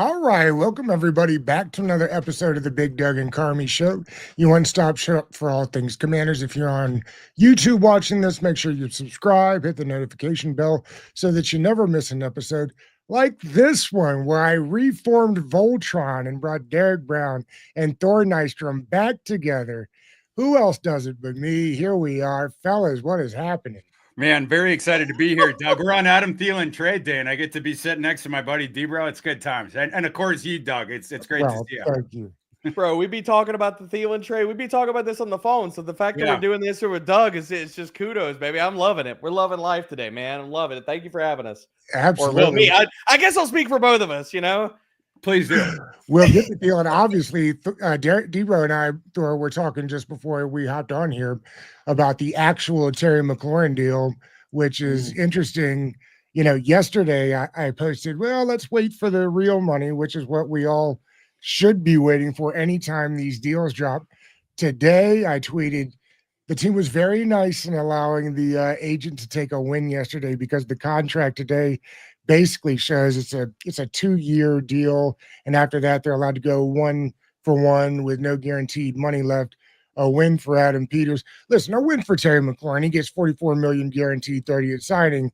All right, welcome everybody back to another episode of the Big Doug and Carmi Show. You one-stop shop for all things Commanders. If you're on YouTube watching this, make sure you subscribe, hit the notification bell so that you never miss an episode like this one where I reformed Voltron and brought Derek Brown and Thor Nystrom back together. Who else does it but me? Here we are. Fellas, what is happening? Man, very excited to be here, Doug. We're on Adam Thielen trade day, and I get to be sitting next to my buddy Debro. It's good times, and of course you, Doug. It's great to see you. Thank you. Bro, we'd be talking about the Thielen trade. We'd be talking about this on the phone. So the fact that we're doing this here with Doug is it's just kudos, baby. I'm loving it. We're loving life today, man. I'm loving it. Thank you for having us. Absolutely. Or well, me. I guess I'll speak for both of us, you know? Please do. We'll get the deal. And obviously, Debro and I were talking just before we hopped on here about the actual Terry McLaurin deal, which is interesting. You know, yesterday I posted, well, let's wait for the real money, which is what we all should be waiting for anytime these deals drop. Today, I tweeted, the team was very nice in allowing the agent to take a win yesterday because the contract today basically shows it's a 2-year deal, and after that they're allowed to go 1-for-1 with no guaranteed money left. A win for Adam Peters. Listen, a win for Terry McLaurin. He gets $44 million guaranteed, 30 at signing.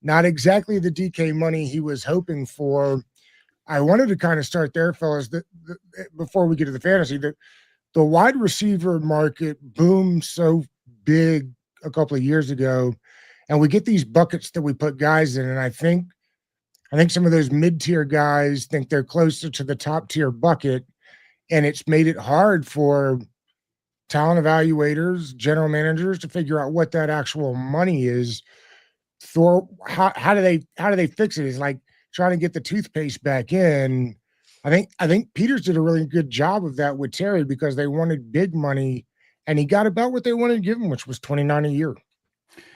Not exactly the DK money he was hoping for. I wanted to kind of start there, fellas, before we get to the fantasy. The wide receiver market boomed so big a couple of years ago, and we get these buckets that we put guys in, and I think some of those mid-tier guys think they're closer to the top-tier bucket, and it's made it hard for talent evaluators, general managers to figure out what that actual money is. Thor, how do they fix it? It's like trying to get the toothpaste back in. I think Peters did a really good job of that with Terry because they wanted big money, and he got about what they wanted to give him, which was $29 a year.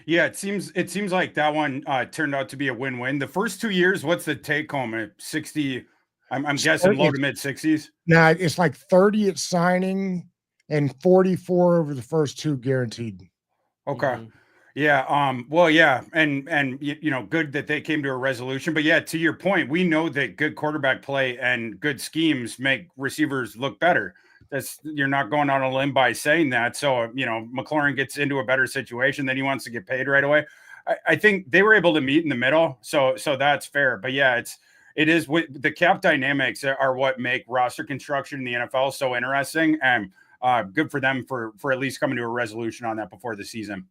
Yeah, it seems like that one turned out to be a win-win. The first 2 years, what's the take home at 60? I'm guessing low to mid 60s. Nah, it's like 30 at signing and 44 over the first 2 guaranteed. Okay. Mm-hmm. Yeah. Well, yeah. And you know, good that they came to a resolution, but yeah, to your point, we know that good quarterback play and good schemes make receivers look better. You're not going on a limb by saying that. So, you know, McLaurin gets into a better situation, then he wants to get paid right away. I think they were able to meet in the middle. So that's fair. But yeah, it is the cap dynamics are what make roster construction in the NFL so interesting, and good for them for at least coming to a resolution on that before the season.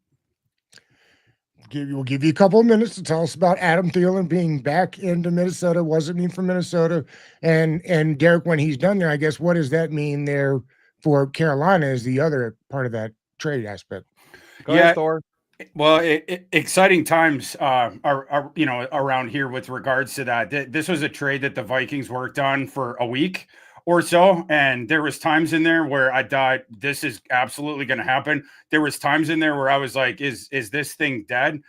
We'll give you a couple of minutes to tell us about Adam Thielen being back into Minnesota. What does it mean for Minnesota? And Derek, when he's done there, I guess, what does that mean there for Carolina is the other part of that trade aspect? Go ahead, Thor. Well, exciting times are you know around here with regards to that. This was a trade that the Vikings worked on for a week or so, and there was times in there where I thought this is absolutely going to happen. There was times in there where I was like, is this thing dead?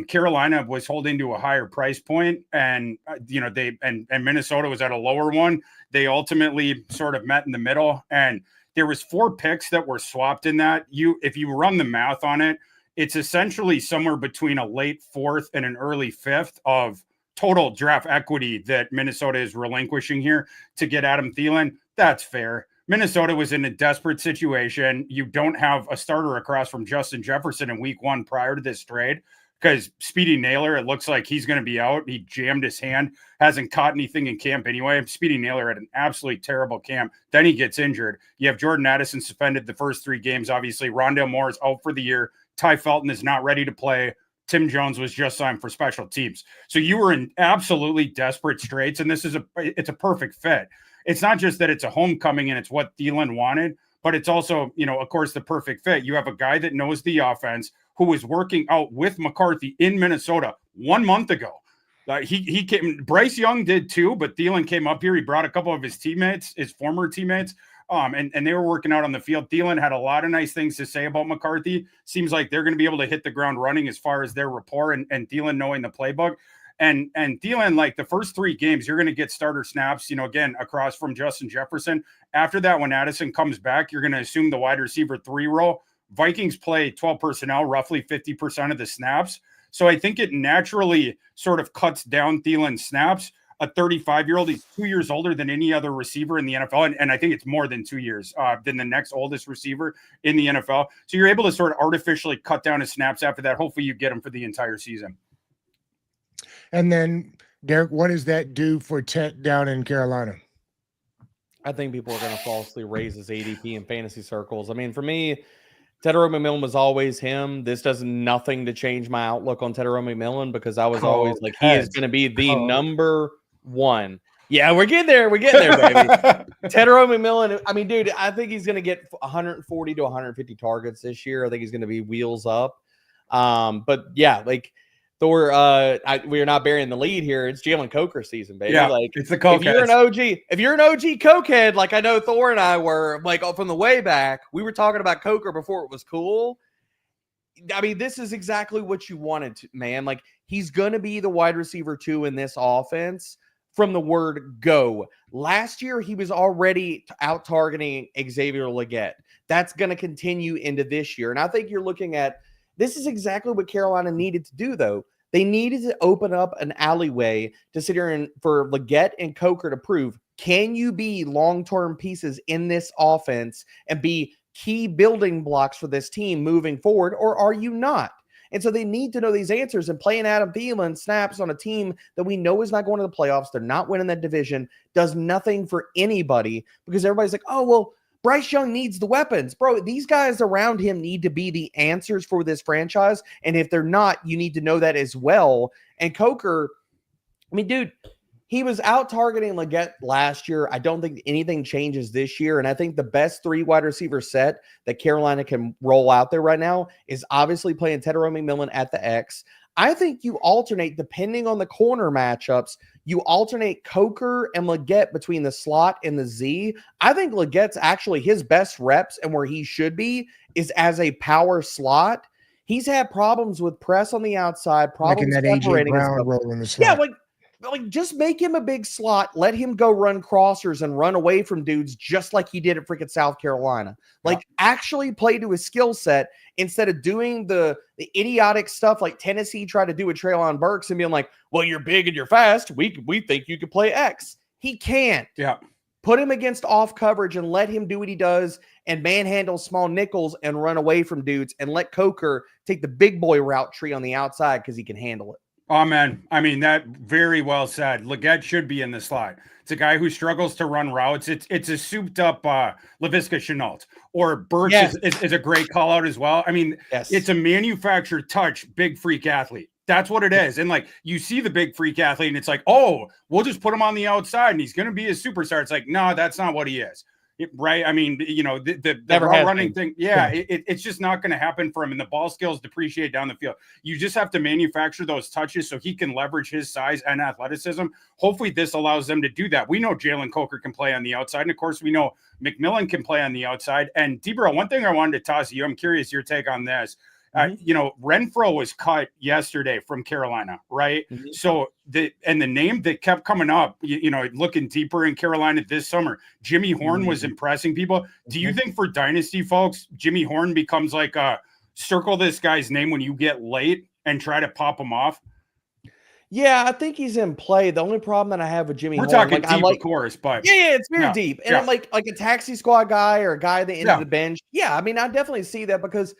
Carolina was holding to a higher price point, and you know and Minnesota was at a lower one. They ultimately sort of met in the middle, and there was 4 picks that were swapped in that. If you run the math on it, it's essentially somewhere between a late 4th and an early 5th of total draft equity that Minnesota is relinquishing here to get Adam Thielen. That's fair. Minnesota was in a desperate situation. You don't have a starter across from Justin Jefferson in week 1 prior to this trade because Speedy Naylor, it looks like he's going to be out. He jammed his hand, hasn't caught anything in camp anyway. Speedy Naylor had an absolutely terrible camp. Then he gets injured. You have Jordan Addison suspended the first 3 games. Obviously, Rondale Moore is out for the year. Ty Felton is not ready to play. Tim Jones was just signed for special teams. So you were in absolutely desperate straits, and it's a perfect fit. It's not just that it's a homecoming and it's what Thielen wanted, but it's also, you know, of course, the perfect fit. You have a guy that knows the offense who was working out with McCarthy in Minnesota 1 month ago. He came, Bryce Young did too, but Thielen came up here. He brought a couple of his teammates, his former teammates, and they were working out on the field. Thielen had a lot of nice things to say about McCarthy. Seems like they're going to be able to hit the ground running as far as their rapport and Thielen knowing the playbook. And Thielen, like the first 3 games, you're going to get starter snaps, you know, again, across from Justin Jefferson. After that, when Addison comes back, you're going to assume the wide receiver 3 role. Vikings play 12 personnel, roughly 50% of the snaps. So I think it naturally sort of cuts down Thielen's snaps. a 35-year-old. He's 2 years older than any other receiver in the NFL. And I think it's more than 2 years than the next oldest receiver in the NFL. So you're able to sort of artificially cut down his snaps after that. Hopefully you get him for the entire season. And then, Derek, what does that do for Tet down in Carolina? I think people are going to falsely raise his ADP in fantasy circles. I mean, for me, Tetairoa McMillan was always him. This does nothing to change my outlook on Tetairoa McMillan because I was always like, he is going to be the number one. Yeah, we're getting there. We're getting there, baby. Tetairoa McMillan. I mean, dude, I think he's going to get 140 to 150 targets this year. I think he's going to be wheels up. But yeah, like Thor, we are not burying the lead here. It's Jalen Coker season, baby. Yeah, like it's the Coke. If you're an OG cokehead, like I know Thor and I were, like from the way back, we were talking about Coker before it was cool. I mean, this is exactly what you wanted to, man. Like he's gonna be the wide receiver 2 in this offense from the word go. Last year, he was already out targeting Xavier Legette. That's gonna continue into this year, and I think you're looking at. This is exactly what Carolina needed to do, though. They needed to open up an alleyway to sit here and for Legette and Coker to prove, can you be long-term pieces in this offense and be key building blocks for this team moving forward, or are you not? And so they need to know these answers, and playing Adam Thielen snaps on a team that we know is not going to the playoffs, they're not winning that division, does nothing for anybody because everybody's like, oh, well, Bryce Young needs the weapons. Bro, these guys around him need to be the answers for this franchise. And if they're not, you need to know that as well. And Coker, I mean, dude, he was out targeting Legette last year. I don't think anything changes this year. And I think the best 3 wide receiver set that Carolina can roll out there right now is obviously playing Tetairoa McMillan at the X. I think you alternate, depending on the corner matchups, you alternate Coker and Legette between the slot and the Z. I think Legette's actually his best reps and where he should be is as a power slot. He's had problems with press on the outside, problems like in that AJ Brown role in the slot. Yeah, like just make him a big slot. Let him go run crossers and run away from dudes just like he did at freaking South Carolina. Like actually play to his skill set instead of doing the idiotic stuff like Tennessee tried to do with Treylon Burks and being like, well, you're big and you're fast. We think you could play X. He can't. Yeah. Put him against off coverage and let him do what he does and manhandle small nickels and run away from dudes and let Coker take the big boy route tree on the outside because he can handle it. Oh, man. I mean, that very well said. Legette should be in the slot. It's a guy who struggles to run routes. It's a souped up Laviska Shenault. Or Burks is a great call out as well. I mean, it's a manufactured touch, big freak athlete. That's what it is. And like you see the big freak athlete and it's like, oh, we'll just put him on the outside and he's going to be a superstar. It's like, no, that's not what he is. Right. I mean, you know, the running thing. Yeah. It's just not going to happen for him. And the ball skills depreciate down the field. You just have to manufacture those touches so he can leverage his size and athleticism. Hopefully this allows them to do that. We know Jalen Coker can play on the outside. And of course, we know McMillan can play on the outside. And Debro, one thing I wanted to toss you, I'm curious your take on this. You know, Renfro was cut yesterday from Carolina, right? Mm-hmm. So the name that kept coming up, you know, looking deeper in Carolina this summer, Jimmy Horn was impressing people. Do you think for dynasty folks, Jimmy Horn becomes like a circle this guy's name when you get late and try to pop him off? Yeah, I think he's in play. The only problem that I have with Jimmy Horn, talking deep, of course, but yeah, it's very deep. And I'm like a taxi squad guy or a guy at the end of the bench. Yeah, I mean, I definitely see that because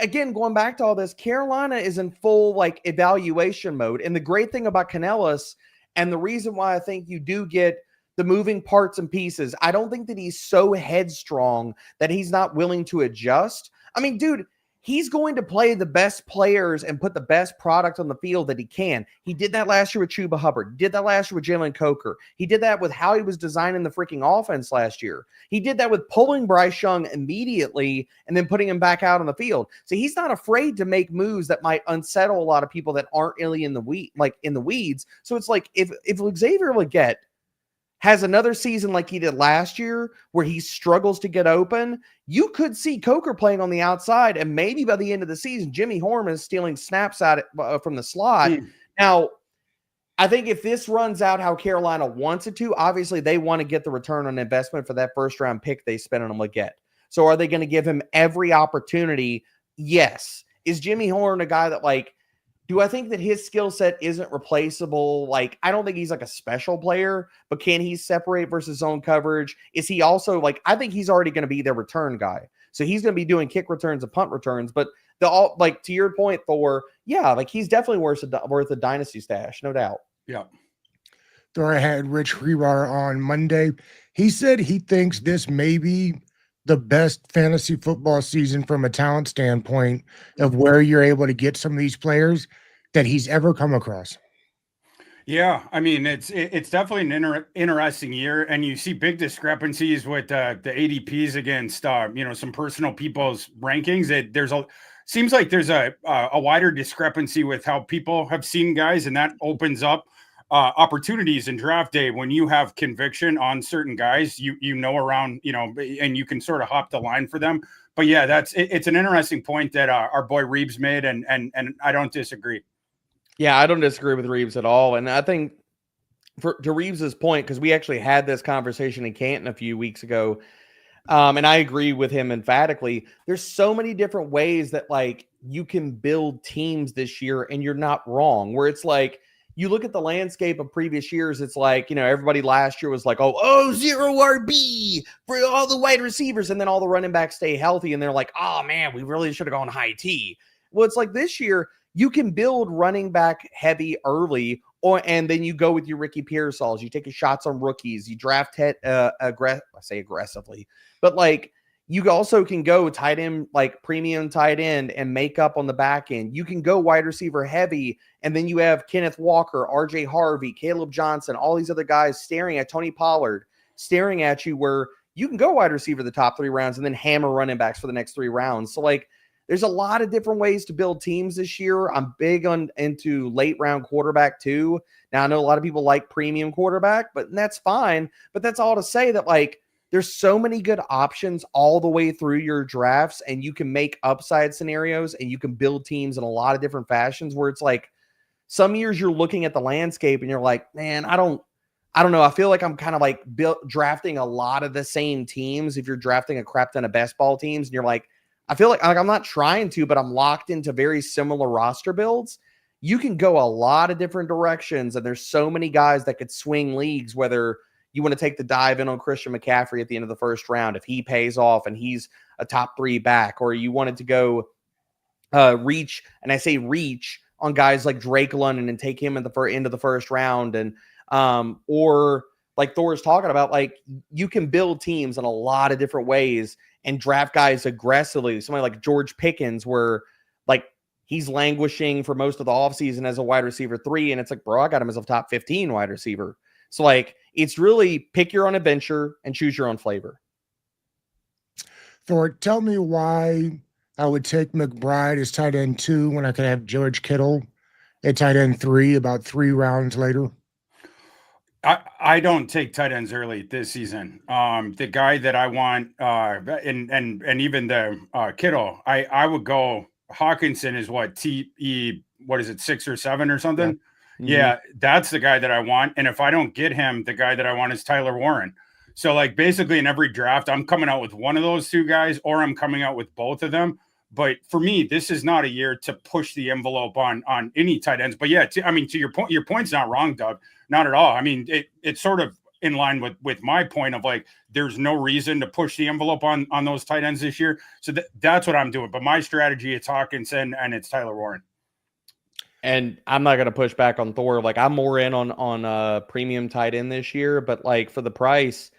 again, going back to all this, Carolina is in full like evaluation mode. And the great thing about Canellis, and the reason why I think you do get the moving parts and pieces, I don't think that he's so headstrong that he's not willing to adjust. I mean, dude, he's going to play the best players and put the best product on the field that he can. He did that last year with Chuba Hubbard. He did that last year with Jalen Coker. He did that with how he was designing the freaking offense last year. He did that with pulling Bryce Young immediately and then putting him back out on the field. So he's not afraid to make moves that might unsettle a lot of people that aren't really in the weeds. So it's like if Xavier Legette has another season like he did last year where he struggles to get open, you could see Coker playing on the outside, and maybe by the end of the season, Jimmy Horn is stealing snaps out from the slot. Now, I think if this runs out how Carolina wants it to, obviously they want to get the return on investment for that first-round pick they spent on Legette. So are they going to give him every opportunity? Yes. Is Jimmy Horn a guy that, like, Do I think that his skill set isn't replaceable? Like, I don't think he's like a special player, but can he separate versus zone coverage? Is he also like, I think he's already going to be their return guy. So he's going to be doing kick returns and punt returns. But like to your point, Thor, yeah, like he's definitely worth a dynasty stash, no doubt. Yeah. Thor had Rich Hribar on Monday. He said he thinks this may be the best fantasy football season from a talent standpoint of where you're able to get some of these players that he's ever come across. Yeah, I mean it's definitely an interesting year, and you see big discrepancies with the ADPs against some personal people's rankings. Seems like there's a wider discrepancy with how people have seen guys, and that opens up opportunities in draft day when you have conviction on certain guys. Around and you can sort of hop the line for them. But yeah, it's an interesting point that our boy Reeves made, and I don't disagree. Yeah, I don't disagree with Reeves at all. And I think to Reeves's point, because we actually had this conversation in Canton a few weeks ago, and I agree with him emphatically. There's so many different ways that like you can build teams this year, and you're not wrong. Where it's like you look at the landscape of previous years, it's like, everybody last year was like, oh, 0 RB for all the wide receivers, and then all the running backs stay healthy, and they're like, oh man, we really should have gone high T. Well, it's like this year, you can build running back heavy early, and then you go with your Ricky Pearsalls. You take your shots on rookies. You draft aggressively, but like you also can go tight end, like premium tight end, and make up on the back end. You can go wide receiver heavy, and then you have Kenneth Walker, RJ Harvey, Caleb Johnson, all these other guys staring at Tony Pollard, staring at you, where you can go wide receiver the top 3 rounds and then hammer running backs for the next 3 rounds. So like, there's a lot of different ways to build teams this year. I'm big into late round quarterback too. Now I know a lot of people like premium quarterback, but that's fine. But that's all to say that like there's so many good options all the way through your drafts, and you can make upside scenarios, and you can build teams in a lot of different fashions, where it's like some years you're looking at the landscape and you're like, man, I don't know. I feel like I'm kind of like drafting a lot of the same teams. If you're drafting a crap ton of best ball teams, and you're like, I feel like I'm not trying to, but I'm locked into very similar roster builds. You can go a lot of different directions, and there's so many guys that could swing leagues, whether you want to take the dive in on Christian McCaffrey at the end of the first round, if he pays off and he's a top 3 back, or you wanted to go reach, and I say reach, on guys like Drake London and take him at the end of the first round. And or like Thor is talking about, like you can build teams in a lot of different ways and draft guys aggressively. Somebody like George Pickens, where like he's languishing for most of the offseason as a wide receiver 3. And it's like, bro, I got him as a top 15 wide receiver. So like, it's really pick your own adventure and choose your own flavor. Thor, tell me why I would take McBride as tight end 2 when I could have George Kittle at tight end 3 about 3 rounds later. I don't take tight ends early this season. The guy that I want, and even the Kittle, I would go. Hawkinson is what 6 or 7 or something. Yeah. Mm-hmm. Yeah, that's the guy that I want. And if I don't get him, the guy that I want is Tyler Warren. So like basically in every draft, I'm coming out with one of those 2 guys, or I'm coming out with both of them. But for me, this is not a year to push the envelope on any tight ends. But yeah, to your point, your point's not wrong, Doug. Not at all. I mean, it's sort of in line with my point of like, there's no reason to push the envelope on those tight ends this year. So that's what I'm doing. But my strategy, it's Hawkinson and it's Tyler Warren. And I'm not going to push back on Thor. Like I'm more in on premium tight end this year, but like for the price,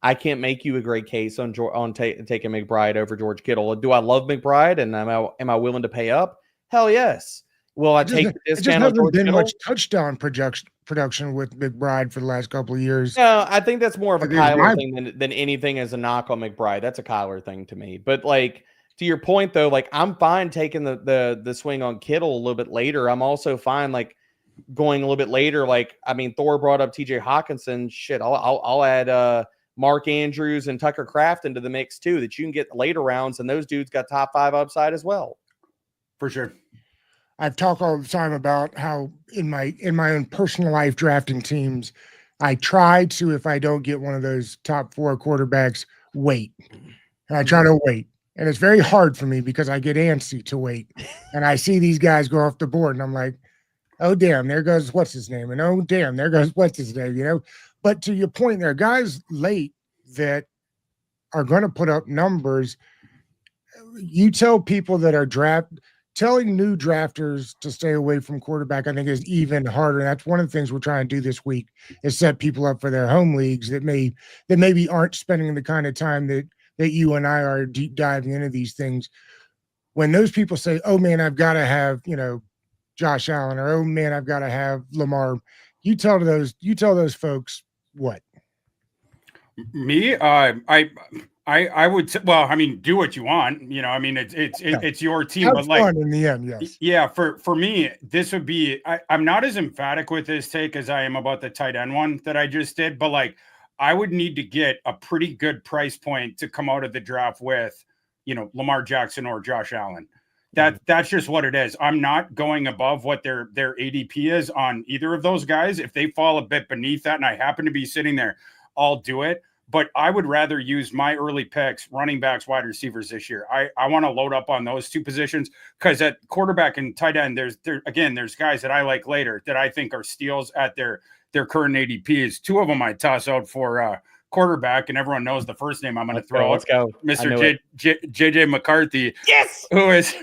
I can't make you a great case on taking McBride over George Kittle. Do I love McBride, and am I willing to pay up? Hell yes. Will I take the discount on George Kittle? Much touchdown production with McBride for the last couple of years. No, I think that's more of a Kyler thing than anything as a knock on McBride. That's a Kyler thing to me. But like to your point though, like I'm fine taking the swing on Kittle a little bit later. I'm also fine like going a little bit later. Like I mean, Thor brought up TJ Hawkinson. Shit, I'll add Mark Andrews and Tucker Kraft into the mix too, that you can get later rounds, and those dudes got top 5 upside as well. For sure. I've talked all the time about how in my own personal life drafting teams, I try to, if I don't get one of those top 4 quarterbacks, wait. And I try to wait. And it's very hard for me because I get antsy to wait. And I see these guys go off the board and I'm like, oh, damn, there goes what's his name. And oh, damn, there goes what's his name, you know? But to your point, there are guys late that are going to put up numbers. You tell people that are telling new drafters to stay away from quarterback, I think is even harder. And that's one of the things we're trying to do this week is set people up for their home leagues that maybe aren't spending the kind of time that you and I are deep diving into these things. When those people say, oh man, I've got to have, Josh Allen, or oh man, I've got to have Lamar, you tell those folks what? Me, I would say, well, I mean, do what you want. It's your team, Have but like fun in the end, yes. Yeah, for me, this would be. I'm not as emphatic with this take as I am about the tight end one that I just did, but like I would need to get a pretty good price point to come out of the draft with, Lamar Jackson or Josh Allen. That's just what it is. I'm not going above what their ADP is on either of those guys. If they fall a bit beneath that, and I happen to be sitting there, I'll do it. But I would rather use my early picks, running backs, wide receivers this year. I want to load up on those two positions because at quarterback and tight end, there's guys that I like later that I think are steals at their current ADPs. Two of them I toss out for quarterback, and everyone knows the first name I'm going to throw. Let's go, Mr. JJ McCarthy. Yes, who is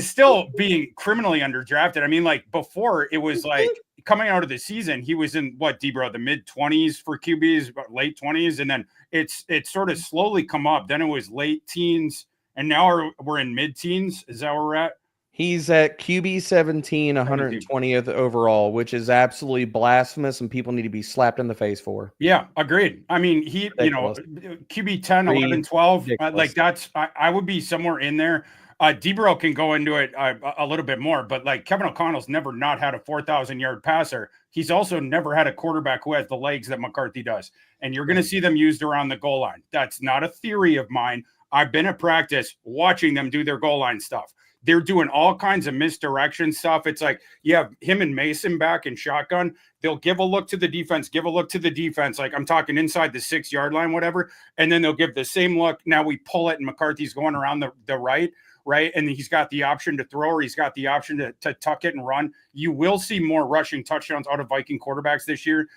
still being criminally underdrafted. I mean, like before it was like coming out of the season, he was in Debro, the mid 20s for QBs, late 20s, and then it's sort of slowly come up. Then it was late teens, and now we're in mid teens. Is that where we're at? He's at QB 17, 120th overall, which is absolutely blasphemous, and people need to be slapped in the face for. Yeah, agreed. I mean, he, Ridiculous. QB 10, 11, 12, like that's, I would be somewhere in there. Debro can go into it a little bit more, but like Kevin O'Connell's never not had a 4,000-yard passer. He's also never had a quarterback who has the legs that McCarthy does. And you're going to see them used around the goal line. That's not a theory of mine. I've been at practice watching them do their goal line stuff. They're doing all kinds of misdirection stuff. It's like you have him and Mason back in shotgun. They'll give a look to the defense, Like I'm talking inside the 6-yard line, whatever. And then they'll give the same look. Now we pull it and McCarthy's going around the right. And he's got the option to throw, or he's got the option to tuck it and run. You will see more rushing touchdowns out of Viking quarterbacks this year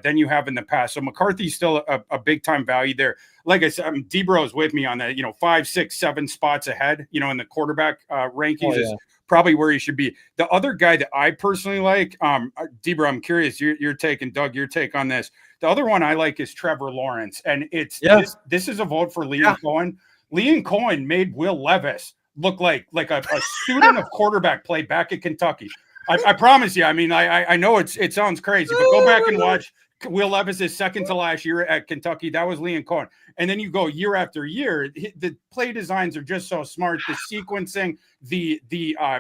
than you have in the past. So McCarthy's still a big time value there. Like I said, Debro is with me on that, 5, 6, 7 spots ahead, in the quarterback rankings is probably where he should be. The other guy that I personally like, Debro, I'm curious, your take, and Doug, your take on this. The other one I like is Trevor Lawrence. And this is a vote for Liam Cohen. Liam Cohen made Will Levis look like a student of quarterback play back at Kentucky. I promise you. I mean, I know it sounds crazy, but go back and watch Will Levis' second to last year at Kentucky. That was Liam Cohen. And then you go year after year. The play designs are just so smart. The sequencing, the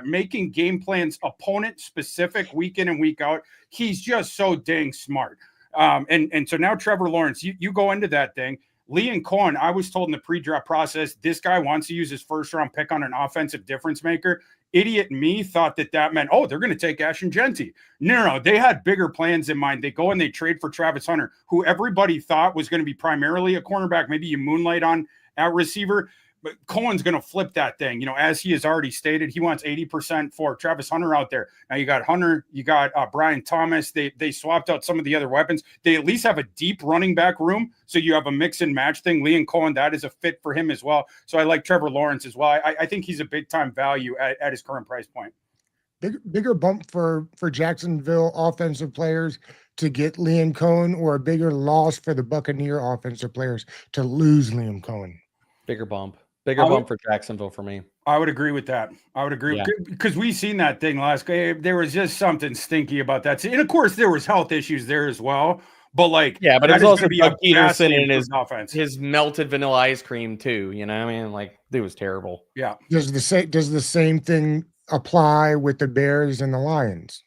making game plans opponent specific week in and week out. He's just so dang smart. And so now Trevor Lawrence, you go into that thing. Liam Cohen, I was told in the pre-draft process, this guy wants to use his first-round pick on an offensive difference maker. Idiot me thought that meant, they're going to take Ashton Genty. No, they had bigger plans in mind. They go and they trade for Travis Hunter, who everybody thought was going to be primarily a cornerback. Maybe you moonlight on at receiver. But Cohen's going to flip that thing, as he has already stated. He wants 80% for Travis Hunter out there. Now you got Hunter, you got Brian Thomas. They swapped out some of the other weapons. They at least have a deep running back room, so you have a mix and match thing. Liam Cohen, that is a fit for him as well. So I like Trevor Lawrence as well. I think he's a big time value at his current price point. Bigger bump for Jacksonville offensive players to get Liam Cohen, or a bigger loss for the Buccaneer offensive players to lose Liam Cohen? Bigger bump for Jacksonville for me. I would agree with that. I would agree because we've seen that thing last game. There was just something stinky about that. And of course, there was health issues there as well. But but it was also Doug Peterson and offense. His melted vanilla ice cream too. I mean, like it was terrible. Yeah. Does the same thing apply with the Bears and the Lions?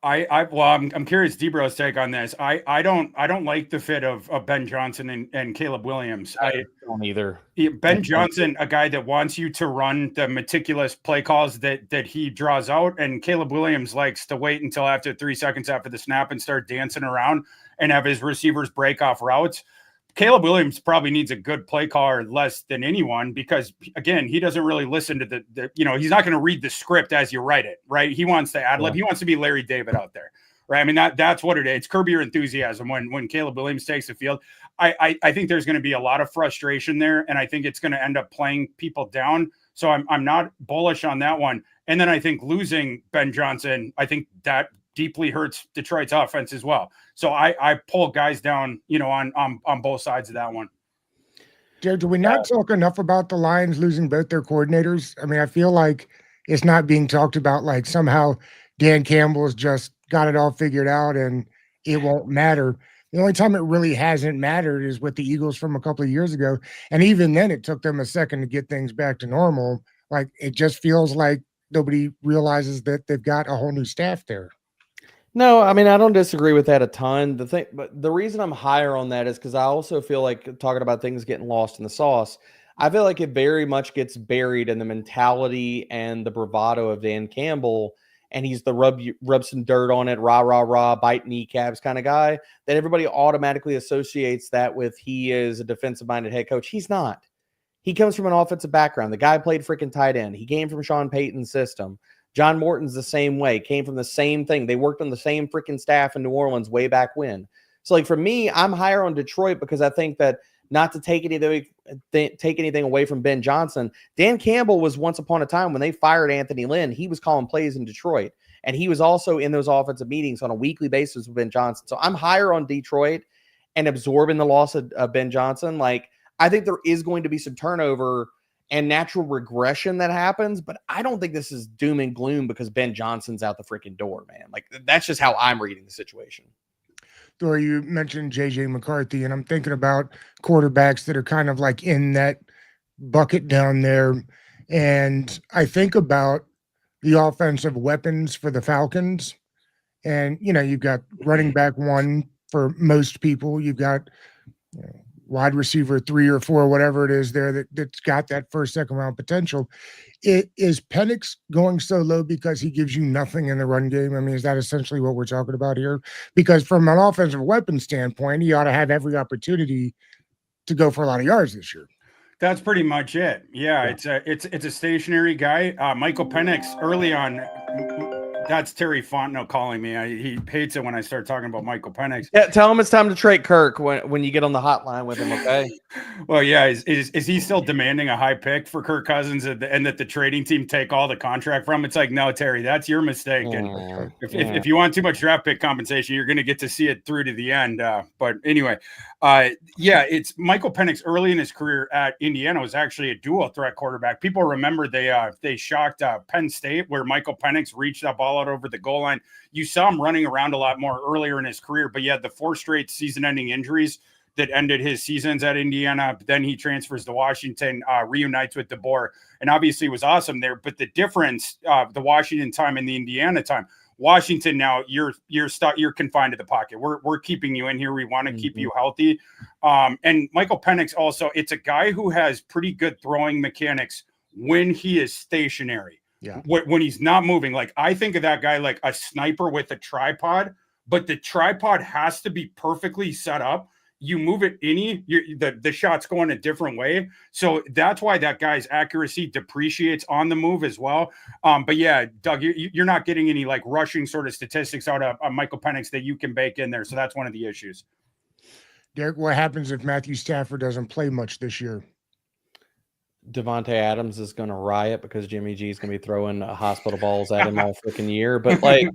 I'm curious Debro's take on this. I don't like the fit of Ben Johnson and Caleb Williams. I don't either. Ben Johnson, a guy that wants you to run the meticulous play calls that he draws out, and Caleb Williams likes to wait until after 3 seconds after the snap and start dancing around and have his receivers break off routes. Caleb Williams probably needs a good play caller less than anyone because, again, he doesn't really listen to the he's not going to read the script as you write it, right? He wants to ad lib. He wants to be Larry David out there, right? I mean, that's what it is. It's curb your enthusiasm when Caleb Williams takes the field. I think there's going to be a lot of frustration there, and I think it's going to end up playing people down. So I'm not bullish on that one. And then I think losing Ben Johnson, I think that deeply hurts Detroit's offense as well. So I pull guys down, on both sides of that one. Jared, do we not talk enough about the Lions losing both their coordinators? I mean, I feel like it's not being talked about, like somehow Dan Campbell's just got it all figured out and it won't matter. The only time it really hasn't mattered is with the Eagles from a couple of years ago. And even then it took them a second to get things back to normal. Like, it just feels like nobody realizes that they've got a whole new staff there. No, I mean, I don't disagree with that a ton. But the reason I'm higher on that is because I also feel like talking about things getting lost in the sauce. I feel like it very much gets buried in the mentality and the bravado of Dan Campbell, and he's the rub some dirt on it, rah, rah, rah, bite kneecaps kind of guy that everybody automatically associates that with he is a defensive-minded head coach. He's not. He comes from an offensive background. The guy played freaking tight end. He came from Sean Payton's system. John Morton's the same way, came from the same thing. They worked on the same freaking staff in New Orleans way back when. So, like, for me, I'm higher on Detroit because I think that, not to take anything away from Ben Johnson, Dan Campbell was once upon a time when they fired Anthony Lynn, he was calling plays in Detroit. And he was also in those offensive meetings on a weekly basis with Ben Johnson. So I'm higher on Detroit and absorbing the loss of Ben Johnson. Like, I think there is going to be some turnover and natural regression that happens, but I don't think this is doom and gloom because Ben Johnson's out the freaking door, man. Like, that's just how I'm reading the situation. Thor, you mentioned JJ McCarthy, and I'm thinking about quarterbacks that are kind of like in that bucket down there. And I think about the offensive weapons for the Falcons. And, you've got running back 1 for most people. You've got wide receiver 3 or 4, whatever it is there that's got that first, second round potential. Is Penix going so low because he gives you nothing in the run game? I mean, is that essentially what we're talking about here? Because from an offensive weapon standpoint, he ought to have every opportunity to go for a lot of yards this year. That's pretty much it. Yeah. It's a stationary guy. Michael Penix early on. That's Terry Fontenot calling me. He hates it when I start talking about Michael Penix. Yeah, tell him it's time to trade Kirk when you get on the hotline with him, okay? Well, yeah. Is he still demanding a high pick for Kirk Cousins and that the trading team take all the contract from? It's like, no, Terry, that's your mistake. And if you want too much draft pick compensation, you're going to get to see it through to the end. But anyway, it's Michael Penix early in his career at Indiana was actually a dual threat quarterback. People remember they shocked Penn State where Michael Penix reached that ball out over the goal line. You saw him running around a lot more earlier in his career, but he had the 4 straight season-ending injuries that ended his seasons at Indiana. Then he transfers to Washington, reunites with DeBoer, and obviously was awesome there. But the difference, the Washington time and the Indiana time, Washington now you're confined to the pocket. We're keeping you in here. We want to keep you healthy. And Michael Penix also, it's a guy who has pretty good throwing mechanics when he is stationary. Yeah. When he's not moving, like I think of that guy like a sniper with a tripod, but the tripod has to be perfectly set up. You move it the shot's going a different way. So that's why that guy's accuracy depreciates on the move as well. But yeah, Doug, you're not getting any like rushing sort of statistics out of Michael Penix that you can bake in there. So that's one of the issues. Derek, what happens if Matthew Stafford doesn't play much this year? Devontae Adams is going to riot because Jimmy G is going to be throwing hospital balls at him all freaking year. But like,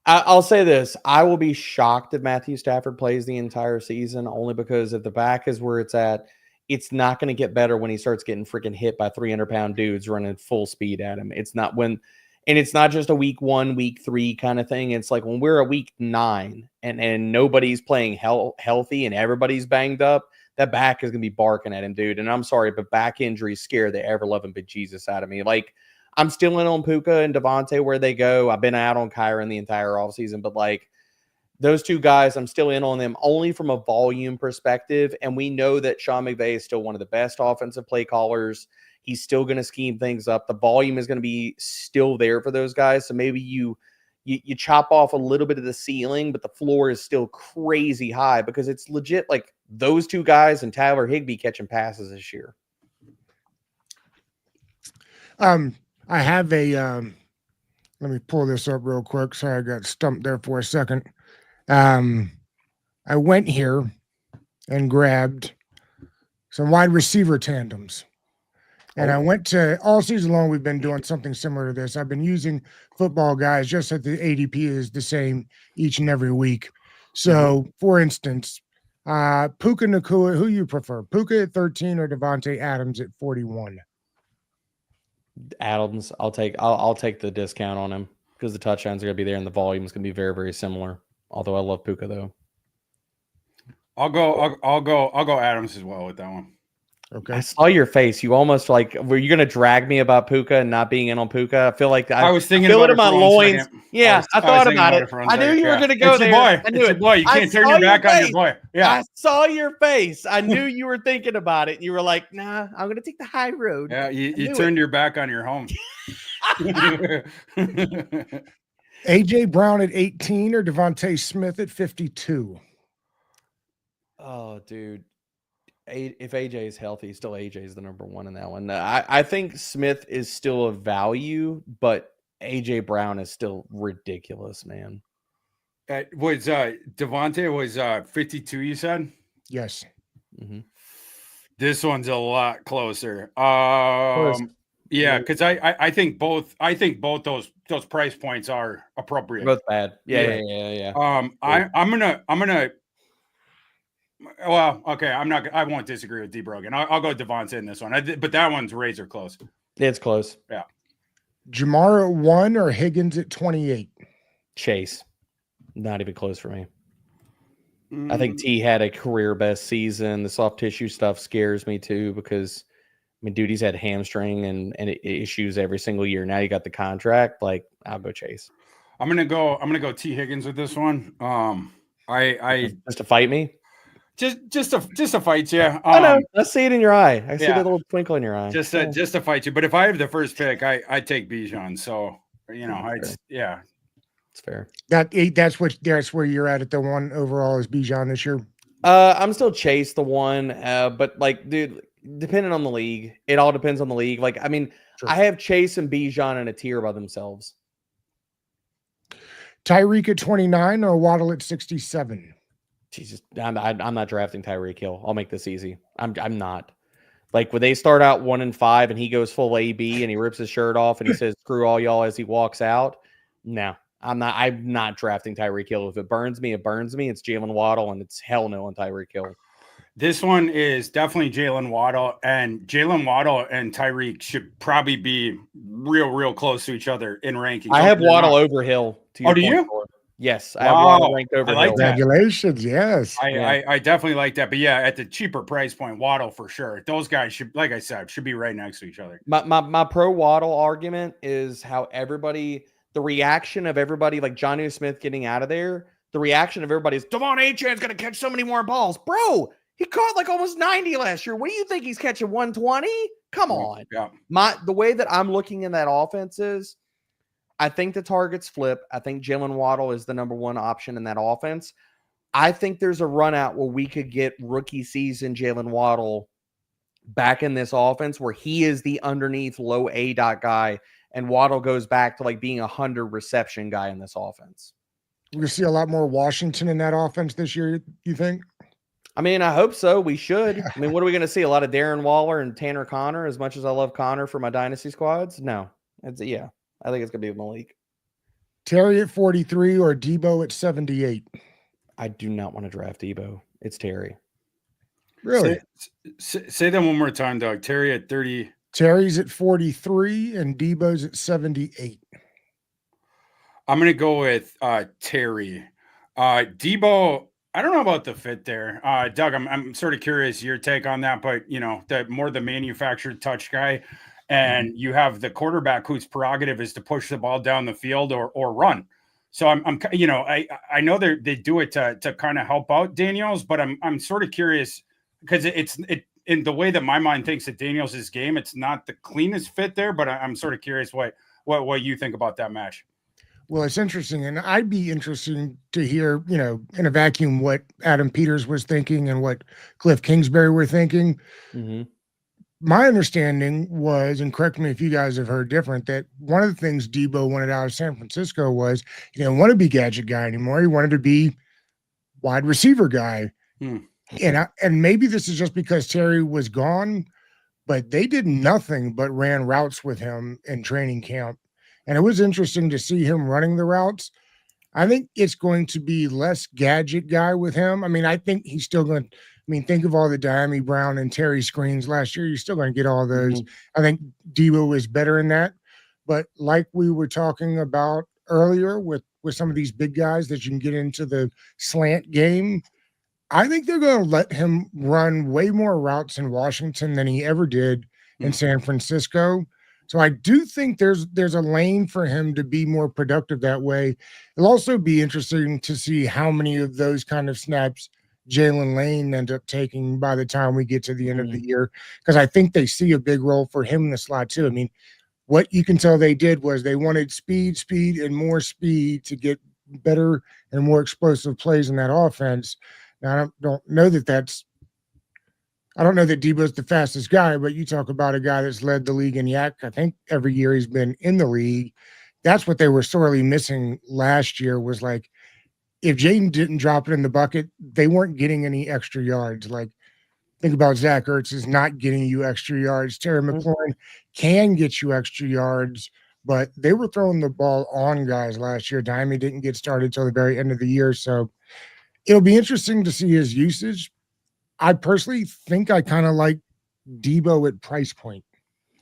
I'll say this. I will be shocked if Matthew Stafford plays the entire season only because if the back is where it's at, it's not going to get better when he starts getting freaking hit by 300-pound dudes running full speed at him. It's not and it's not just a week 1, week 3 kind of thing. It's like when we're a week 9 and nobody's playing healthy and everybody's banged up, that back is going to be barking at him, dude. And I'm sorry, but back injuries scare the ever-loving bejesus out of me. Like, I'm still in on Puka and Devontae where they go. I've been out on Kyron the entire offseason, but like those 2 guys, I'm still in on them only from a volume perspective. And we know that Sean McVay is still one of the best offensive play callers. He's still going to scheme things up. The volume is going to be still there for those guys. So maybe you chop off a little bit of the ceiling, but the floor is still crazy high because it's legit. Like those two guys and Tyler Higbee catching passes this year. I have a let me pull this up real quick. Sorry, I got stumped there for a second. I went here and grabbed some wide receiver tandems. And I went to all season long, we've been doing something similar to this. I've been using football guys just that the ADP is the same each and every week. So, for instance, Puka Nacua, who you prefer? Puka at 13 or Devontae Adams at 41? Adams, I'll take the discount on him because the touchdowns are going to be there and the volume is going to be very, very similar. Although I love Puka though. I'll go Adams as well with that one. Okay. I saw your face. You almost like, were you going to drag me about Puka and not being in on Puka? I feel like I was thinking feel about it in my for 1 loins. second. Yeah, I thought about it. For 1 I knew second, you were yeah. going to go It's there. your boy. I knew It's your it. boy. You I can't turn saw your your back on your face. boy. Yeah. I saw your face. I knew you were thinking about it. You were like, nah, I'm going to take the high road. Yeah, you knew turned your back on your home. AJ Brown at 18 or Devontae Smith at 52? Oh, dude. If AJ is healthy, still AJ is the number one in that one. I think Smith is still a value, but AJ Brown is still ridiculous, man. Was Devontae was 52, you said? Yes. Mm-hmm. This one's a lot closer. Close. Yeah, because I think both those price points are appropriate. Both bad. Yeah. I'm gonna well, okay, I won't disagree with D Brogan. I'll go Devontae in this one. But that one's razor close. It's close. Yeah. Jamar at 1 or Higgins at 28? Chase. Not even close for me. I think T had a career best season. The soft tissue stuff scares me too because I mean, dude, he's had hamstring and issues every single year. Now you got the contract. Like, I'll go Chase. I'm gonna go T Higgins with this one. I just to fight me. Just to fight you. I know. I see it in your eye. I see yeah. the little twinkle in your eye. Just to fight you. But if I have the first pick, I take Bijan. So yeah. It's fair. That's where you're at the one overall is Bijan this year. I'm still Chase the one, but like, dude, depending on the league, it all depends on the league. Like, I mean, sure. I have Chase and Bijan in a tier by themselves. Tyreek at 29 or Waddle at 67? Jesus, I'm not drafting Tyreek Hill. I'll make this easy. I'm not. Like when they start out 1-5 and he goes full AB and he rips his shirt off and he says "screw all y'all" as he walks out. No, I'm not drafting Tyreek Hill. If it burns me, it burns me. It's Jalen Waddle and it's hell no on Tyreek Hill. This one is definitely Jalen Waddle, and Jalen Waddle and Tyreek should probably be real close to each other in rankings. I have Waddle over Hill. Oh, do you? Yes, I have Waddle ranked over Hill. Congratulations, yes. I definitely like that. But yeah, at the cheaper price point, Waddle for sure. Those guys should, like I said, should be right next to each other. My pro Waddle argument is how the reaction of everybody, like Jonnu Smith getting out of there, the reaction of everybody is Devon Achane's going to catch so many more balls. Bro, he caught like almost 90 last year. What do you think he's catching 120? Come on. Yeah. The way that I'm looking in that offense is I think the targets flip. I think Jalen Waddle is the number one option in that offense. I think there's a run out where we could get rookie season Jalen Waddle back in this offense where he is the underneath low A dot guy and Waddle goes back to like being 100 reception guy in this offense. We're going to see a lot more Washington in that offense this year, you think? I mean, I hope so. We should. I mean, what are we going to see? A lot of Darren Waller and Tanner Connor, as much as I love Connor for my dynasty squads? No. I think it's going to be Malik. Terry at 43 or Debo at 78? I do not want to draft Debo. It's Terry. Really? Say that one more time, Doug. Terry at 30. Terry's at 43 and Debo's at 78. I'm going to go with Terry. Debo, I don't know about the fit there. Doug, I'm sort of curious your take on that, but the manufactured touch guy, and you have the quarterback whose prerogative is to push the ball down the field or run. So I know they do it to kind of help out Daniels, but I'm sort of curious because it in the way that my mind thinks that Daniels' game, it's not the cleanest fit there, but I'm sort of curious what you think about that match. Well, it's interesting, and I'd be interesting to hear, in a vacuum, what Adam Peters was thinking and what Cliff Kingsbury were thinking. Mm-hmm. My understanding was, and correct me if you guys have heard different, that one of the things Debo wanted out of San Francisco was he didn't want to be gadget guy anymore. He wanted to be wide receiver guy. Hmm. And maybe this is just because Terry was gone, but they did nothing but ran routes with him in training camp. And it was interesting to see him running the routes. I think it's going to be less gadget guy with him. I mean, I think he's still going to, think of all the Diami Brown and Terry screens last year. You're still going to get all those. I think Debo is better in that. But like we were talking about earlier with some of these big guys that you can get into the slant game, I think they're going to let him run way more routes in Washington than he ever did in San Francisco. So I do think there's a lane for him to be more productive that way. It'll also be interesting to see how many of those kind of snaps Jalen Lane end up taking by the time we get to the end of the year, because I think they see a big role for him in the slot too. I mean, what you can tell they did was they wanted speed, and more speed to get better and more explosive plays in that offense. Now, I don't know that Debo's the fastest guy, but you talk about a guy that's led the league in yak. I think every year he's been in the league. That's what they were sorely missing last year, was like, if Jaden didn't drop it in the bucket, they weren't getting any extra yards. Like, think about Zach Ertz is not getting you extra yards. Terry McLaurin can get you extra yards, but they were throwing the ball on guys last year. Diami didn't get started till the very end of the year. So it'll be interesting to see his usage. I personally think I kind of like Debo at price point.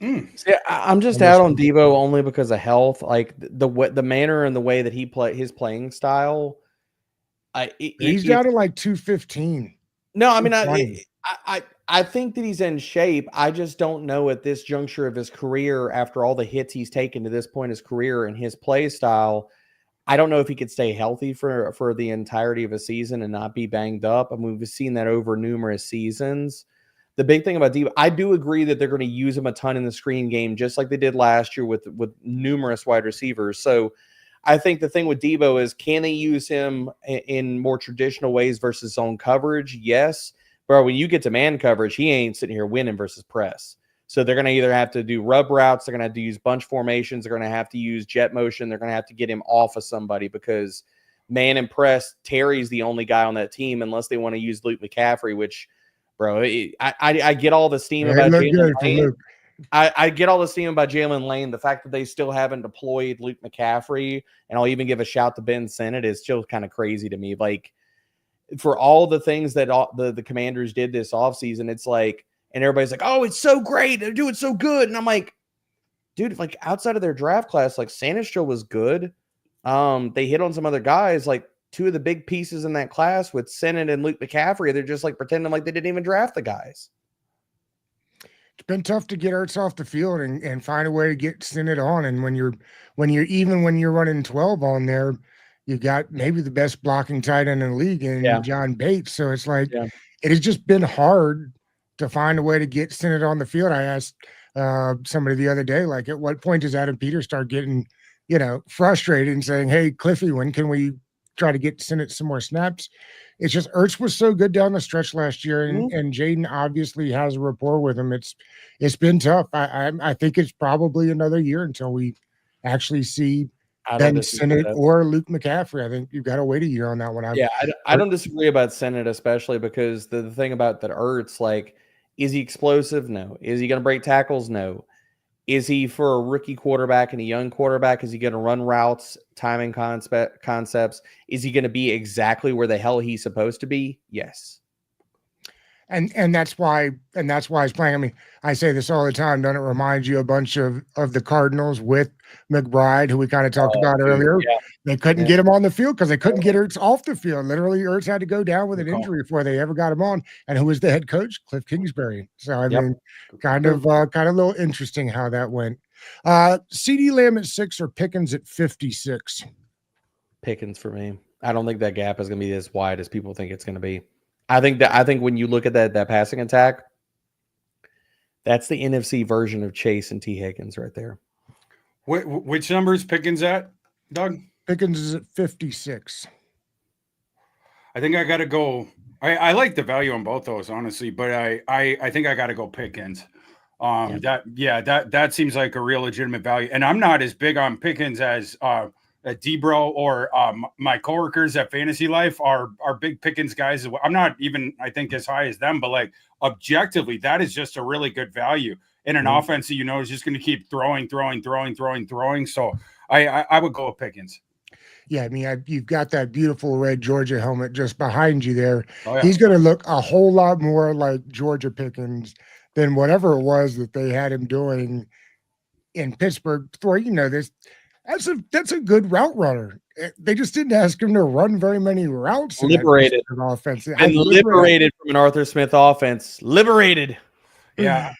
See, I'm just out on Debo only because of health. Like the manner and the way that he his playing style. He's down to like 215. No, I mean, I think that he's in shape. I just don't know at this juncture of his career, after all the hits he's taken to this point in his career and his play style, I don't know if he could stay healthy for the entirety of a season and not be banged up. I mean, we've seen that over numerous seasons. The big thing about Debo, I do agree that they're going to use him a ton in the screen game, just like they did last year with numerous wide receivers. So I think the thing with Debo is, can they use him in more traditional ways versus zone coverage? Yes. But when you get to man coverage, he ain't sitting here winning versus press. So they're going to either have to do rub routes, they're going to have to use bunch formations, they're going to have to use jet motion, they're going to have to get him off of somebody, because man and press, Terry's the only guy on that team, unless they want to use Luke McCaffrey, which, bro, I get all the steam about Jalen Lane. I get all the steam about Jalen Lane. The fact that they still haven't deployed Luke McCaffrey, and I'll even give a shout to Ben Sinnott, is still kind of crazy to me. Like, for all the things that the Commanders did this offseason, it's like, and everybody's like, oh, it's so great, they're doing so good. And I'm like, dude, like, outside of their draft class, like, Sanistra was good. They hit on some other guys, like two of the big pieces in that class with Sinnott and Luke McCaffrey. They're just like pretending like they didn't even draft the guys. It's been tough to get Ertz off the field and find a way to get Sinnott on. And when you're running 12 on there, you got maybe the best blocking tight end in the league in John Bates. So it's like, it has just been hard to find a way to get Sinnott on the field. I asked somebody the other day, like, at what point does Adam Peters start getting, frustrated and saying, hey, Cliffy, when can we try to get Sinnott some more snaps? It's just Ertz was so good down the stretch last year, and Jaden obviously has a rapport with him. It's been tough. I think it's probably another year until we actually see Ben Sinnott or Luke McCaffrey. I think you've got to wait a year on that one. I don't disagree about Sinnott, especially because the thing about that Ertz, like, is he explosive? No. Is he going to break tackles? No. Is he, for a rookie quarterback and a young quarterback, is he going to run routes, timing concepts? Is he going to be exactly where the hell he's supposed to be? Yes. And that's why he's playing. I mean, I say this all the time. Doesn't it remind you a bunch of the Cardinals with McBride, who we kind of talked about earlier? Yeah. They couldn't get him on the field because they couldn't get Ertz off the field. Literally, Ertz had to go down with an injury before they ever got him on. And who was the head coach? Cliff Kingsbury. So I mean, kind of a little interesting how that went. CeeDee Lamb at 6 or Pickens at 56? Pickens for me. I don't think that gap is going to be as wide as people think it's going to be. I think when you look at that passing attack, that's the NFC version of Chase and T. Higgins right there. Which number is Pickens at, Doug? Pickens is at 56. I think I got to go. I like the value on both those, honestly, but I think I got to go Pickens. That seems like a real legitimate value, and I'm not as big on Pickens as Debro or my coworkers at Fantasy Life are big Pickens guys. I'm not even, I think, as high as them, but like objectively, that is just a really good value in an offense that is just going to keep throwing. So I would go with Pickens. Yeah, I mean, you've got that beautiful red Georgia helmet just behind you there. Oh, yeah. He's going to look a whole lot more like Georgia Pickens than whatever it was that they had him doing in Pittsburgh. That's a good route runner. They just didn't ask him to run very many routes. Liberated offense. And liberated from an Arthur Smith offense. Liberated. Yeah.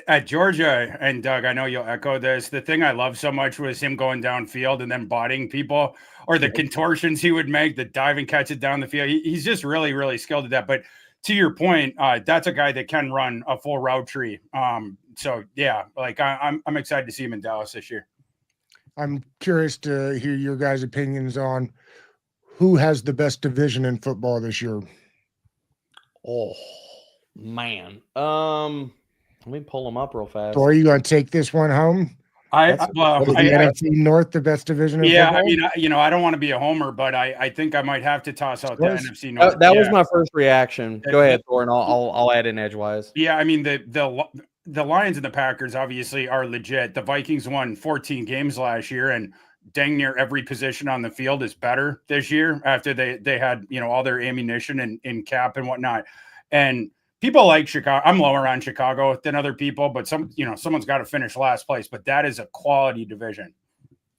At Georgia, and Doug, I know you'll echo this. The thing I love so much was him going downfield and then bodying people, or the contortions he would make, the dive and catch it down the field. He's just really, really skilled at that. But to your point, that's a guy that can run a full route tree. So yeah, like I'm excited to see him in Dallas this year. I'm curious to hear your guys' opinions on who has the best division in football this year. Oh man, let me pull them up real fast. So are you going to take this one home? NFC North, the best division. In football? I mean, I don't want to be a homer, but I think I might have to toss out the NFC North. That was my first reaction. Go ahead, Thor, and I'll add in edgewise. Yeah, I mean the Lions and the Packers obviously are legit. The Vikings won 14 games last year, and dang near every position on the field is better this year after they had all their ammunition in cap and whatnot. And people like Chicago. I'm lower on Chicago than other people, but someone's got to finish last place. But that is a quality division.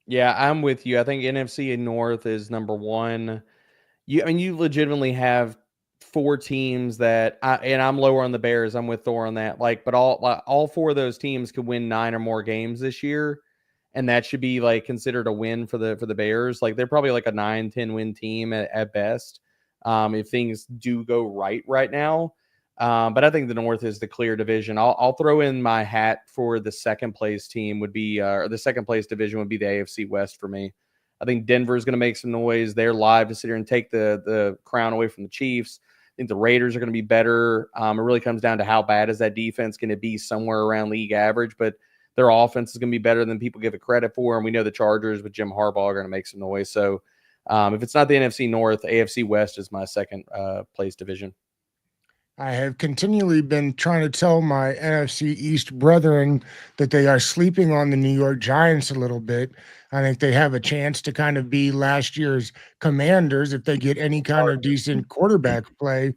Yeah, I'm with you. I think NFC North is number one. You legitimately have four teams that I'm lower on the Bears. I'm with Thor on that. But all four of those teams could win 9 or more games this year, and that should be considered a win for the Bears. They're probably a 9-10 win team at best, if things do go right now. But I think the North is the clear division. I'll throw in my hat for the second place team would be, or the second place division would be the AFC West for me. I think Denver is going to make some noise. They're live to sit here and take the crown away from the Chiefs. I think the Raiders are going to be better. It really comes down to how bad is that defense going to be, somewhere around league average, but their offense is going to be better than people give it credit for. And we know the Chargers with Jim Harbaugh are going to make some noise. So if it's not the NFC North, AFC West is my second place division. I have continually been trying to tell my NFC East brethren that they are sleeping on the New York Giants a little bit. I think they have a chance to kind of be last year's Commanders if they get any kind of decent quarterback play.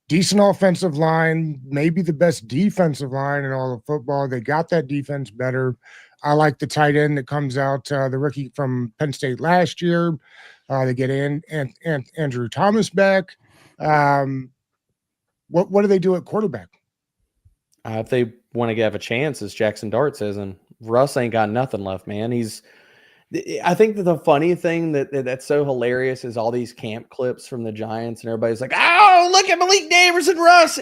Decent offensive line, maybe the best defensive line in all of football. They got that defense better. I like the tight end that comes out, the rookie from Penn State last year. They get Andrew Thomas back. What do they do at quarterback? If they want to have a chance, as Jackson Dart says, and Russ ain't got nothing left, man. I think that the funny thing that's so hilarious is all these camp clips from the Giants, and everybody's like, "Oh, look at Malik Neighbors and Russ."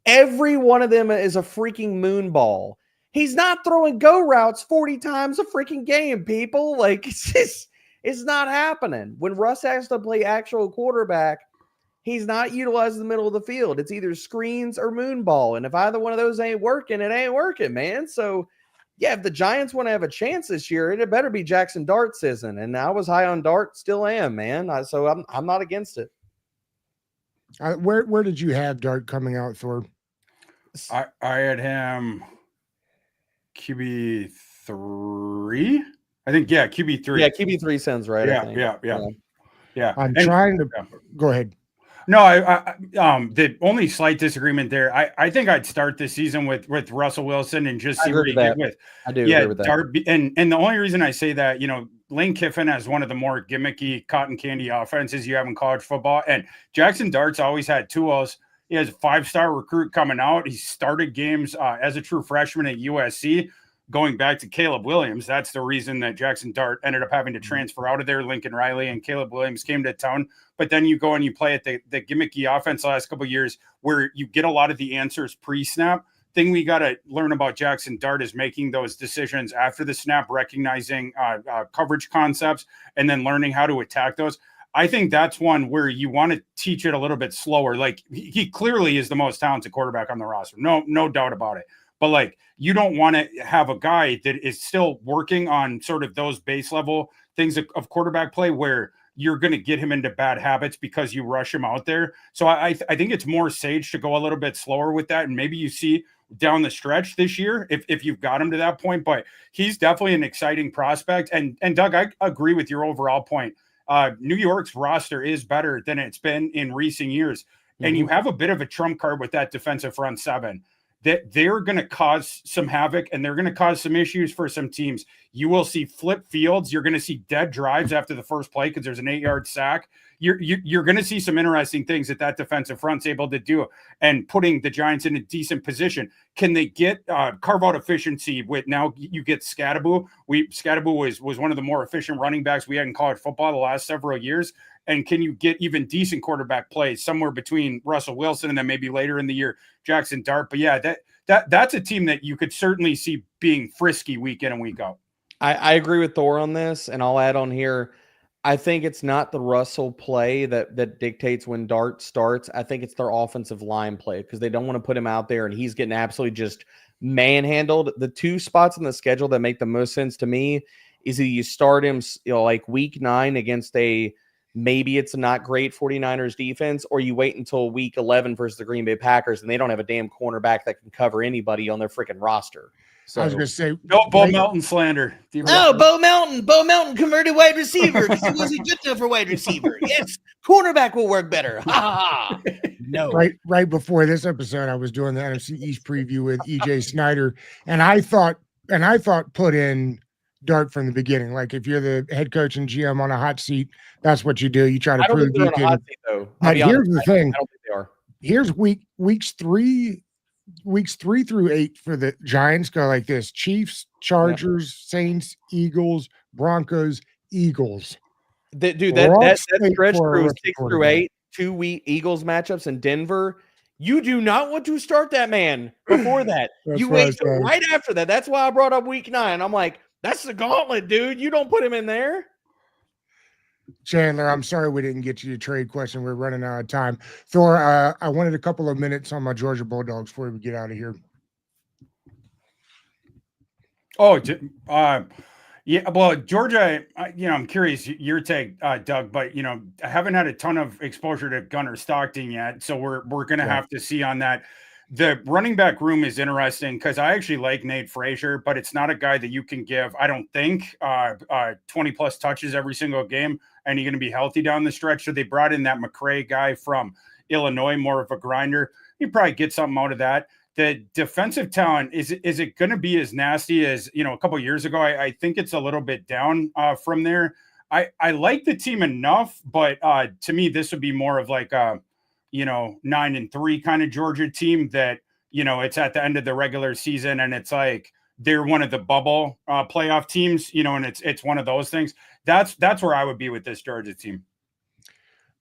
Every one of them is a freaking moon ball. He's not throwing go routes 40 times a freaking game, people. It's not happening. When Russ has to play actual quarterback, he's not utilizing the middle of the field. It's either screens or moon ball. And if either one of those ain't working, it ain't working, man. So, yeah, if the Giants want to have a chance this year, it better be Jackson Dart season. And I was high on Dart, still am, man. So I'm not against it. Where did you have Dart coming out, Thor? I had him QB3. I think, yeah, QB3. Yeah, QB3 sounds right. Yeah. I'm trying to go ahead. No, the only slight disagreement there, I think I'd start this season with Russell Wilson and just see where you get with. I do agree with that. Darby, and the only reason I say that, Lane Kiffin has one of the more gimmicky cotton candy offenses you have in college football, and Jackson Dart's always had tools. He has a 5-star recruit coming out. He started games as a true freshman at USC. Going back to Caleb Williams, that's the reason that Jackson Dart ended up having to transfer out of there. Lincoln Riley and Caleb Williams came to town. But then you go and you play at the gimmicky offense the last couple of years where you get a lot of the answers pre-snap. thing we got to learn about Jackson Dart is making those decisions after the snap, recognizing coverage concepts, and then learning how to attack those. I think that's one where you want to teach it a little bit slower. Like he clearly is the most talented quarterback on the roster. No doubt about it. But like, you don't want to have a guy that is still working on sort of those base level things of quarterback play where you're going to get him into bad habits because you rush him out there. So I think it's more sage to go a little bit slower with that. And maybe you see down the stretch this year, if you've got him to that point, but he's definitely an exciting prospect. And Doug, I agree with your overall point. New York's roster is better than it's been in recent years. And you have a bit of a trump card with that defensive front seven that they're going to cause some havoc and they're going to cause some issues for some teams. You will see flip fields. You're going to see dead drives after the first play because there's an 8-yard sack. You're going to see some interesting things that defensive front's able to do and putting the Giants in a decent position. Can they get carve out efficiency with now you get Scadaboo? Scadaboo was one of the more efficient running backs we had in college football the last several years. And can you get even decent quarterback plays somewhere between Russell Wilson and then maybe later in the year, Jackson Dart? But yeah, that's a team that you could certainly see being frisky week in and week out. I agree with Thor on this, and I'll add on here. I think it's not the Russell play that dictates when Dart starts. I think it's their offensive line play because they don't want to put him out there and he's getting absolutely just manhandled. The two spots in the schedule that make the most sense to me is either you start him, like week 9 against maybe it's a not great 49ers defense, or you wait until week 11 versus the Green Bay Packers and they don't have a damn cornerback that can cover anybody on their freaking roster. So I was going to say, Bo Melton slander. Oh, Bo Melton converted wide receiver because he wasn't good enough for wide receiver. Yes, cornerback will work better. Ha ha. No. Right before this episode, I was doing the NFC East preview with EJ Snyder, and I thought put in Dart from the beginning. Like if you're the head coach and GM on a hot seat, that's what you do. You try to prove you can. But here's the thing. I don't think they are. Here's weeks 3 through 8 for the Giants go like this: Chiefs, Chargers, Saints, Eagles, Broncos, Eagles. Dude, that stretch through 6 through 8, 2-week Eagles matchups in Denver. You do not want to start that man before that. You wait till right after that. That's why I brought up week 9. I'm like, that's the gauntlet, dude. You don't put him in there. Chandler, I'm sorry we didn't get to your trade question. We're running out of time. Thor, I wanted a couple of minutes on my Georgia Bulldogs before we get out of here. Oh, yeah. Well, Georgia, I'm curious your take, Doug, but I haven't had a ton of exposure to Gunnar Stockton yet, so we're going to have to see on that. The running back room is interesting because I actually like Nate Frazier, but it's not a guy that you can give, I don't think, 20 plus touches every single game, and you're going to be healthy down the stretch. So they brought in that McCray guy from Illinois, more of a grinder. You probably get something out of that. The defensive talent, is it going to be as nasty as, a couple of years ago? I think it's a little bit down from there. I like the team enough, but to me, this would be more of like a, 9-3 kind of Georgia team that, it's at the end of the regular season and it's like they're one of the bubble playoff teams, and it's one of those things. That's where I would be with this Georgia team.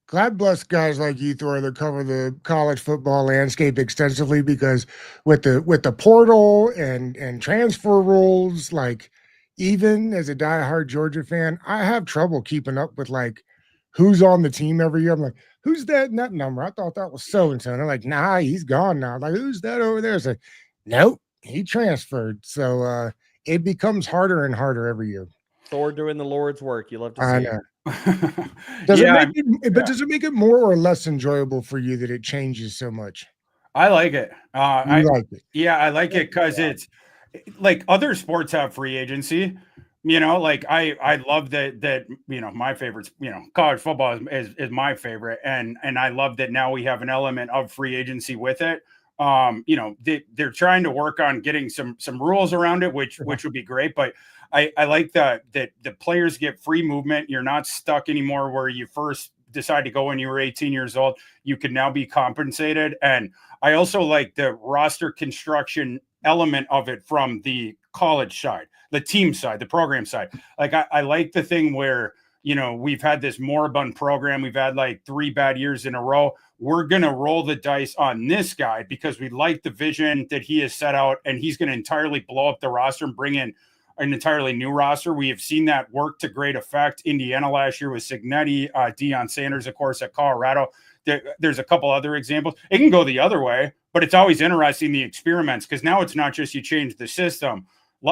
God bless guys like you, Thor, that cover the college football landscape extensively, because with the portal and transfer rules, like even as a diehard Georgia fan, I have trouble keeping up with like who's on the team every year. I'm like, who's that net number? I thought that was so-and-so. And they're like, nah, he's gone now. I'm like, who's that over there? It's like, nope, he transferred. So it becomes harder and harder every year. Thor doing the Lord's work. You love to see. I know. Does it make it more or less enjoyable for you that it changes so much? I like it. I like it. Yeah, I like it because it's like other sports have free agency. Like I love that my favorites, college football is my favorite, and I love that now we have an element of free agency with it. They're trying to work on getting some rules around it, which would be great, but I like that the players get free movement. You're not stuck anymore where you first decide to go when you were 18 years old. You can now be compensated. And I also like the roster construction element of it from the college side, the team side, the program side. Like I like the thing where, you know, we've had this moribund program. We've had like 3 bad years in a row. We're going to roll the dice on this guy because we like the vision that he has set out, and he's going to entirely blow up the roster and bring in an entirely new roster. We have seen that work to great effect. Indiana last year with Cignetti, Deion Sanders, of course, at Colorado. There's a couple other examples. It can go the other way, but it's always interesting, the experiments, because now it's not just you change the system.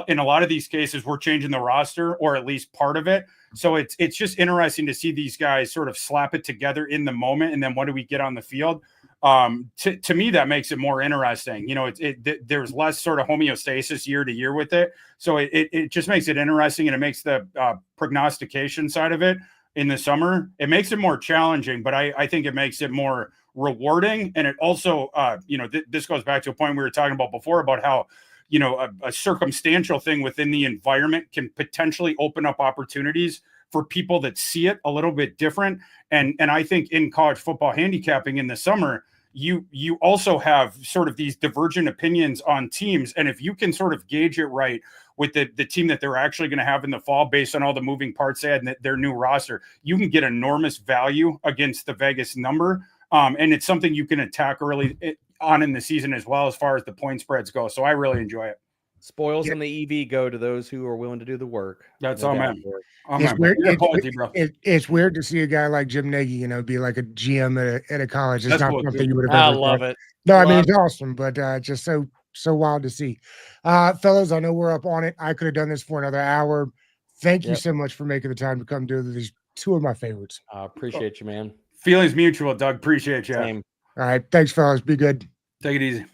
In a lot of these cases, we're changing the roster, or at least part of it. So it's just interesting to see these guys sort of slap it together in the moment, and then what do we get on the field? To me, that makes it more interesting. You know, there's less sort of homeostasis year to year with it, so it just makes it interesting, and it makes the prognostication side of it in the summer, it makes it more challenging, but I think it makes it more rewarding, and it also, you know, this goes back to a point we were talking about before about how, you know, a circumstantial thing within the environment can potentially open up opportunities for people that see it a little bit different. And I think in college football handicapping in the summer, you also have sort of these divergent opinions on teams. And if you can sort of gauge it right with the team that they're actually going to have in the fall based on all the moving parts they had in their new roster, you can get enormous value against the Vegas number. And it's something you can attack early on in the season as well, as far as the point spreads go. So I really enjoy it. Spoils and the EV go to those who are willing to do the work. That's No all, doubt man. for it. Oh, It's man. weird. Good quality, bro. It's weird to see a guy like Jim Nagy, you know, be like a GM at a college. It's That's not cool, something too. you would have I ever love thought. it. No, I mean, Love it's awesome, but just so wild to see. Fellas, I know we're up on it. I could have done this for another hour. Thank you Yep. so much for making the time to come do these 2 of my favorites. I appreciate you, man. Feelings mutual, Doug. Appreciate you. Same. All right. Thanks, fellas. Be good. Take it easy.